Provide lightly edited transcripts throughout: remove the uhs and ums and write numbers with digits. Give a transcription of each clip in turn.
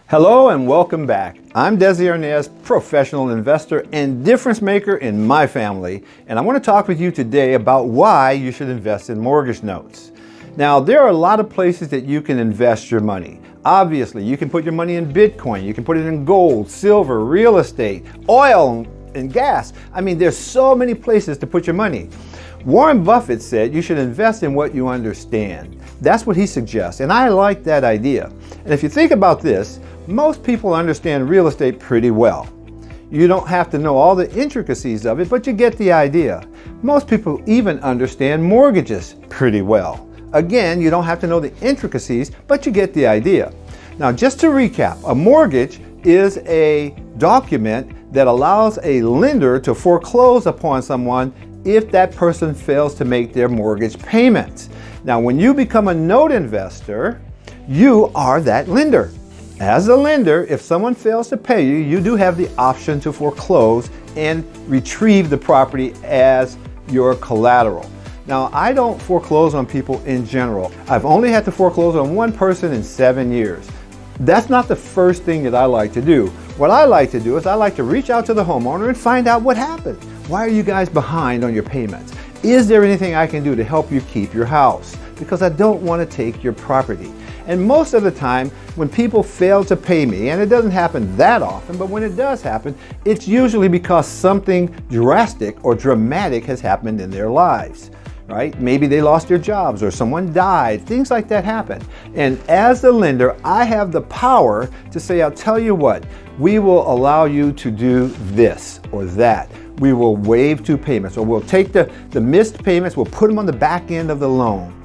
Hello and welcome back. I'm Desi Arnaz, professional investor and difference maker in my family, and I want to talk with you today about why you should invest in mortgage notes. Now, there are a lot of places that you can invest your money. Obviously, you can put your money in Bitcoin, you can put it in gold, silver, real estate, oil, and gas. I mean, there's so many places to put your money. Warren Buffett said you should invest in what you understand. That's what he suggests, and I like that idea. And if you think about this, most people understand real estate pretty well. You don't have to know all the intricacies of it, but you get the idea. Most people even understand mortgages pretty well. Again, you don't have to know the intricacies, but you get the idea. Now, just to recap, a mortgage is a document that allows a lender to foreclose upon someone if that person fails to make their mortgage payments. Now, when you become a note investor, you are that lender. As a lender, if someone fails to pay you, you do have the option to foreclose and retrieve the property as your collateral. Now, I don't foreclose on people in general. I've only had to foreclose on one person in 7 years. That's not the first thing that I like to do. What I like to do is I like to reach out to the homeowner and find out what happened. Why are you guys behind on your payments? Is there anything I can do to help you keep your house? Because I don't want to take your property. And most of the time, when people fail to pay me, and it doesn't happen that often, but when it does happen, it's usually because something drastic or dramatic has happened in their lives, right? Maybe they lost their jobs or someone died, things like that happen. And as the lender, I have the power to say, I'll tell you what, we will allow you to do this or that. We will waive 2 payments, or we'll take the missed payments, we'll put them on the back end of the loan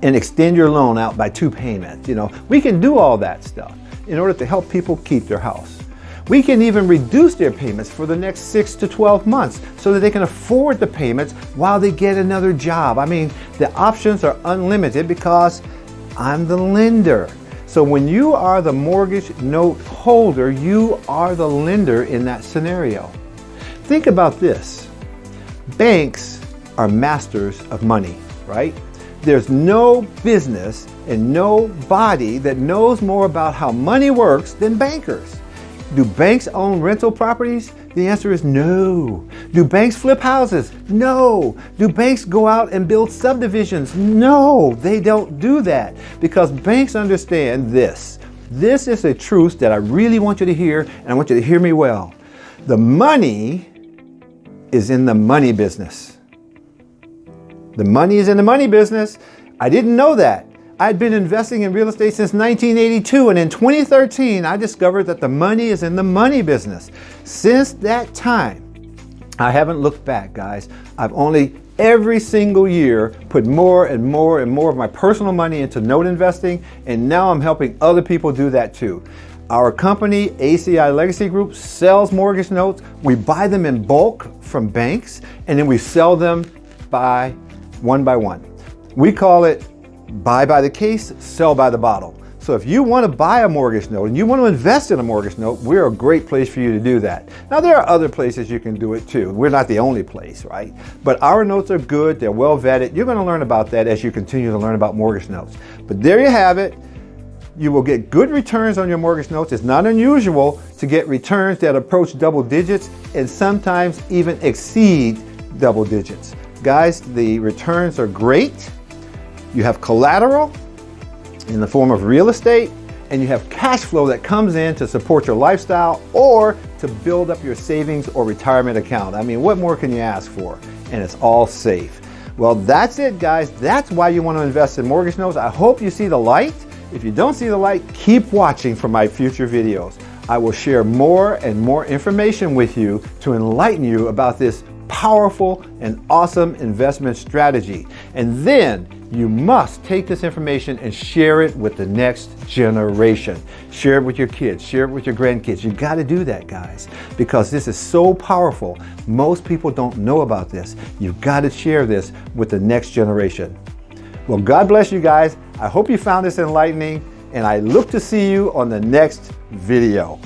and extend your loan out by 2 payments. You know, we can do all that stuff in order to help people keep their house. We can even reduce their payments for the next 6 to 12 months so that they can afford the payments while they get another job. I mean, the options are unlimited because I'm the lender. So when you are the mortgage note holder, you are the lender in that scenario. Think about this. Banks are masters of money, right? There's no business and no body that knows more about how money works than bankers. Do banks own rental properties? The answer is no. Do banks flip houses? No. Do banks go out and build subdivisions? No, they don't do that because banks understand this. This is a truth that I really want you to hear, and I want you to hear me well. The money is in the money business. The money is in the money business. I didn't know that. I'd been investing in real estate since 1982, and in 2013, I discovered that the money is in the money business. Since that time, I haven't looked back, guys. I've only every single year put more and more and more of my personal money into note investing, and now I'm helping other people do that too. Our company, ACI Legacy Group, sells mortgage notes. We buy them in bulk from banks, and then we sell them one by one. We call it buy by the case, sell by the bottle. So if you want to buy a mortgage note and you want to invest in a mortgage note, we're a great place for you to do that. Now, there are other places you can do it too. We're not the only place, right? But our notes are good, they're well vetted. You're going to learn about that as you continue to learn about mortgage notes. But there you have it. You will get good returns on your mortgage notes. It's not unusual to get returns that approach double digits and sometimes even exceed double digits. Guys, the returns are great. You have collateral in the form of real estate, and you have cash flow that comes in to support your lifestyle or to build up your savings or retirement account. I mean, what more can you ask for? And it's all safe. Well, that's it, guys. That's why you want to invest in mortgage notes. I hope you see the light. If you don't see the light, keep watching for my future videos. I will share more and more information with you to enlighten you about this powerful and awesome investment strategy. And then you must take this information and share it with the next generation. Share it with your kids, share it with your grandkids. You got to do that, guys, because this is so powerful. Most people don't know about this. You've got to share this with the next generation. Well, God bless you guys. I hope you found this enlightening, and I look to see you on the next video.